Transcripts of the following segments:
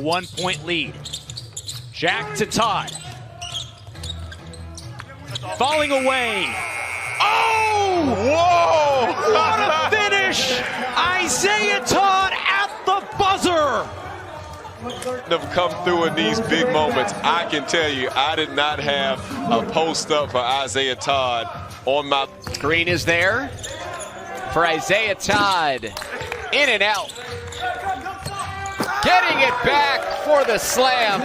1-point lead. Jack to Todd. Falling away. Oh! Whoa! What a finish! Isaiah Todd at the buzzer! Have come through in these big moments. I can tell you, I did not have a post up for Isaiah Todd on my. Green is there for Isaiah Todd. In and out. Getting it back for the slam.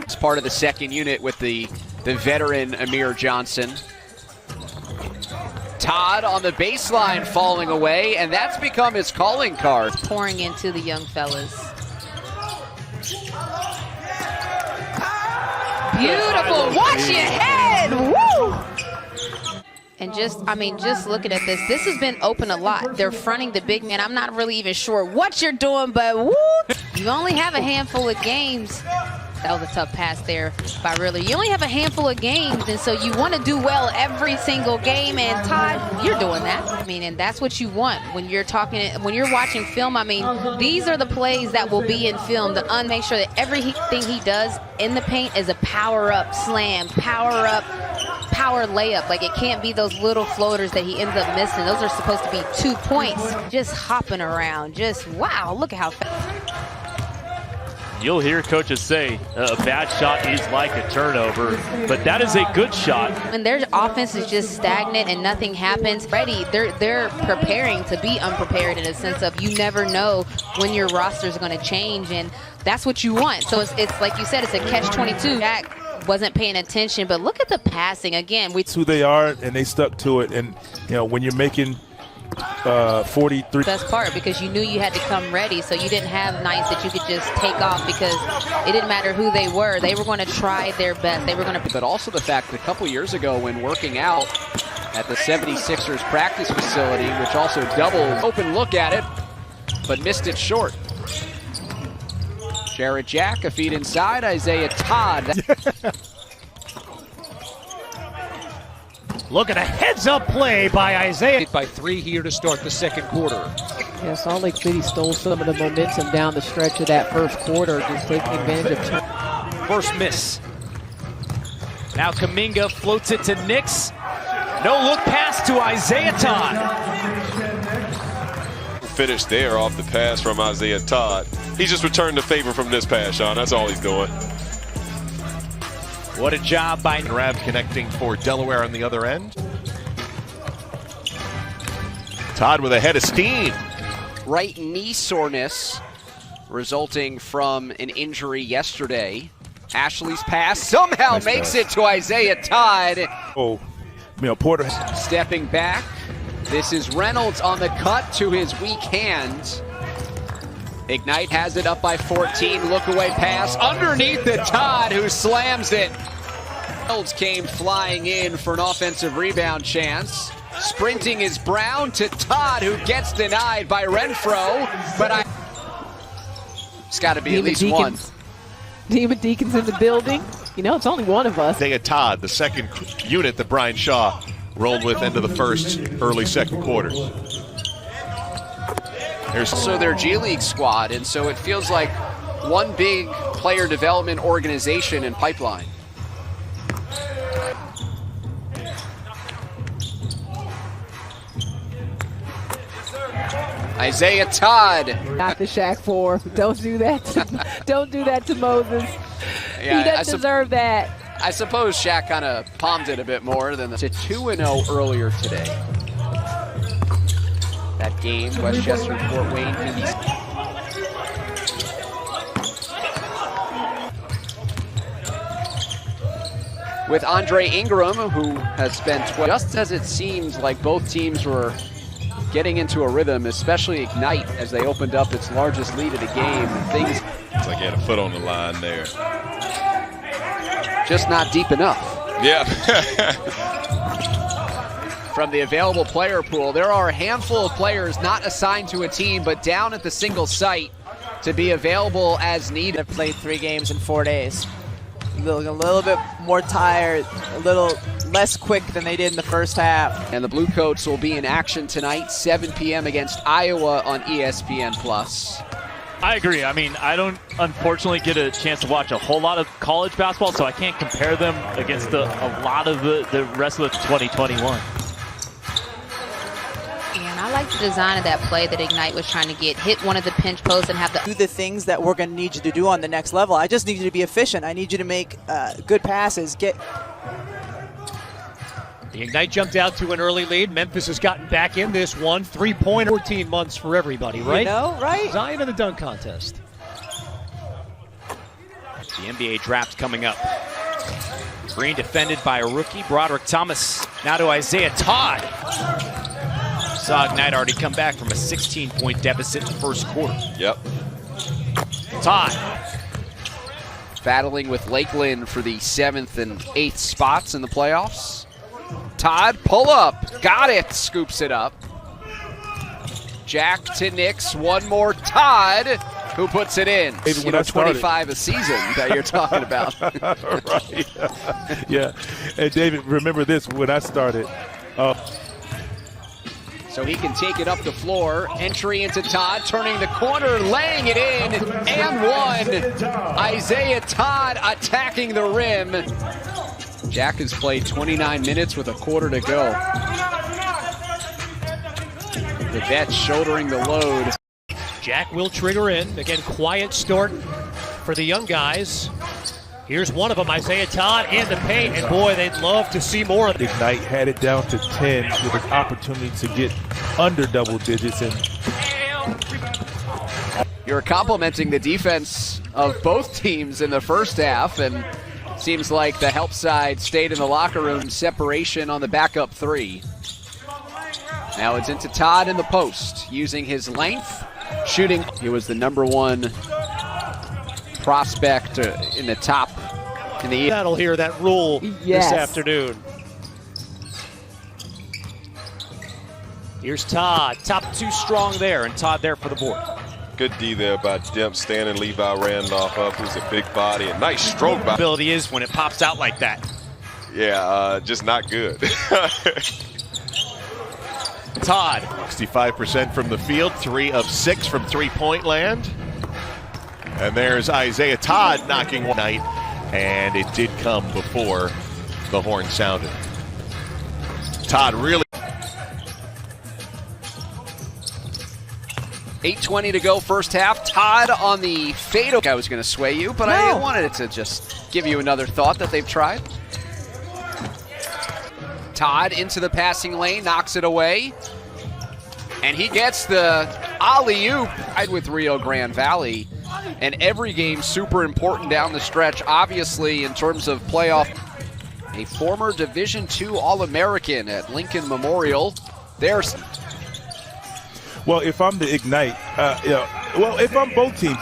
It's part of the second unit with the veteran Amir Johnson. Todd on the baseline falling away, and that's become his calling card. Pouring into the young fellas. Beautiful. Watch your head. Woo! And just looking at this has been open a lot. They're fronting the big man. I'm not really even sure what you're doing, but woo! You only have a handful of games. That was a tough pass there by Riller. You only have a handful of games, and so you want to do well every single game. And Todd, you're doing that. And that's what you want when you're watching film. These are the plays that will be in film to make sure that everything he does in the paint is a power-up slam, power-up, power layup. Like, it can't be those little floaters that he ends up missing. Those are supposed to be 2 points. Just hopping around. Just, wow, look at how fast. You'll hear coaches say a bad shot is like a turnover, but that is a good shot. When their offense is just stagnant and nothing happens, they're preparing to be unprepared in a sense of you never know when your roster is going to change, and that's what you want. So it's like you said, it's a catch-22. Jack wasn't paying attention, but look at the passing again. It's who they are, and they stuck to it. And when you're making 43. Best part, because you knew you had to come ready, so you didn't have nights that you could just take off because it didn't matter who they were. They were going to try their best. They were going to. But also the fact that a couple years ago when working out at the 76ers practice facility, which also doubled, open look at it, but missed it short. Jarrett Jack, a feed inside, Isaiah Todd. Look at a heads-up play by Isaiah. By 3 here to start the second quarter. Yeah, Salt Lake City stole some of the momentum down the stretch of that first quarter, just taking advantage of First miss. Now Kuminga floats it to Nix. No look pass to Isaiah Todd. Finish there off the pass from Isaiah Todd. He just returned the favor from this pass, Sean. That's all he's doing. What a job by Rab connecting for Delaware on the other end. Todd with a head of steam. Right knee soreness resulting from an injury yesterday. Ashley's pass somehow nice makes pass. It to Isaiah Todd. Porter. Stepping back. This is Reynolds on the cut to his weak hand. Ignite has it up by 14. Look away pass underneath the Todd, who slams it. Reynolds came flying in for an offensive rebound chance. Sprinting is Brown to Todd, who gets denied by Renfro. But it's got to be at least one. Demon Deacon's in the building. It's only one of us. Isaiah Todd, the second unit that Brian Shaw rolled with into the first, early second quarter. So their G League squad, and so it feels like one big player development organization in pipeline. Isaiah Todd. Not the Shaq 4. Don't do that. Don't do that to Moses. Yeah, he doesn't deserve that. I suppose Shaq kind of palmed it a bit more than the 2-0 earlier today. That game, Westchester, Fort Wayne, with Andre Ingram, who has spent just as it seemed like both teams were getting into a rhythm, especially Ignite as they opened up its largest lead of the game. Things It's like he had a foot on the line there. Just not deep enough. Yeah. From the available player pool, there are a handful of players not assigned to a team, but down at the single site to be available as needed. I've played 3 games in 4 days. A little bit more tired, a little less quick than they did in the first half. And the Blue Coats will be in action tonight, 7 p.m. against Iowa on ESPN+. I agree. I mean, I don't unfortunately get a chance to watch a whole lot of college basketball, so I can't compare them against a lot of the rest of the 2021. And I like the design of that play that Ignite was trying to hit one of the pinch posts and have Do the things that we're going to need you to do on the next level. I just need you to be efficient. I need you to make good passes. The Ignite jumped out to an early lead. Memphis has gotten back in this one. 3-pointer. 14 months for everybody, right? You know, right? Zion in the dunk contest. The NBA draft coming up. Green defended by a rookie, Broderick Thomas. Now to Isaiah Todd. Saw Ignite already come back from a 16-point deficit in the first quarter. Yep. Todd. Battling with Lakeland for the 7th and 8th spots in the playoffs. Todd, pull up. Got it. Scoops it up. Jack to Nix. One more. Todd, who puts it in. Even when 25 a season that you're talking about. Right. Yeah. And David, remember this, when I started. So he can take it up the floor. Entry into Todd, turning the corner, laying it in, and one. Isaiah Todd attacking the rim. Jack has played 29 minutes with a quarter to go. The vet shouldering the load. Jack will trigger in. Again, quiet start for the young guys. Here's one of them, Isaiah Todd in the paint, and boy, they'd love to see more of it. Ignite had it down to 10 with an opportunity to get under double digits. And You're complimenting the defense of both teams in the first half, and seems like the help side stayed in the locker room. Separation on the backup three. Now it's into Todd in the post, using his length, shooting. He was the #1 prospect in the top in the. That'll hear that rule this afternoon. Here's Todd. Top two strong there, and Todd there for the board. Good D there by Demp, standing Levi Randolph up, who's a big body. A nice stroke by. Ability is when it pops out like that. Yeah, just not good. Todd. 65% from the field, 3 of 6 from three-point land. And there's Isaiah Todd knocking one night, and it did come before the horn sounded. Todd really. 8:20 to go first half. Todd on the fade. I was going to sway you, but I wanted it to just give you another thought that they've tried. Todd into the passing lane, knocks it away. And he gets the alley-oop with Rio Grande Valley. And every game super important down the stretch, obviously, in terms of playoff. A former Division II All-American at Lincoln Memorial. There's. well, if I'm the Ignite, if I'm both teams,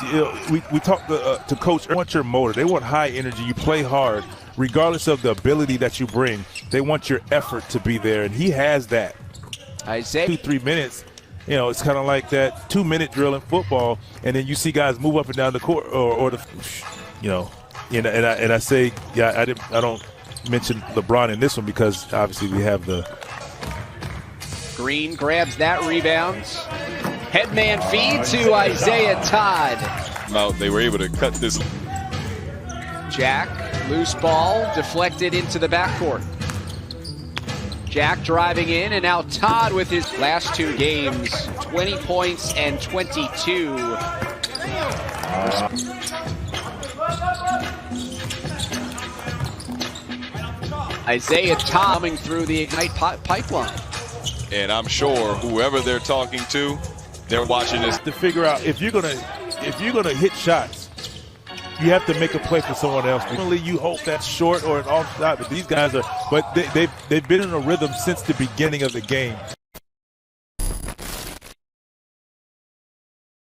we talked to Coach. They want your motor. They want high energy. You play hard. Regardless of the ability that you bring, they want your effort to be there, and he has that. Isaiah. 2-3 minutes, it's kind of like that 2-minute drill in football, and then you see guys move up and down the court, or the, and I say, I don't mention LeBron in this one because obviously we have the. Green grabs that rebound. Headman feed to Isaiah Todd. They were able to cut this. Jack, loose ball, deflected into the backcourt. Jack driving in, and now Todd with his last 2 games, 20 points and 22. Isaiah Todd coming through the Ignite pipeline. And I'm sure whoever they're talking to, they're watching this. To figure out if you're gonna hit shots, you have to make a play for someone else. Normally, you hope that's short or an off shot, but these guys are. But they've been in a rhythm since the beginning of the game.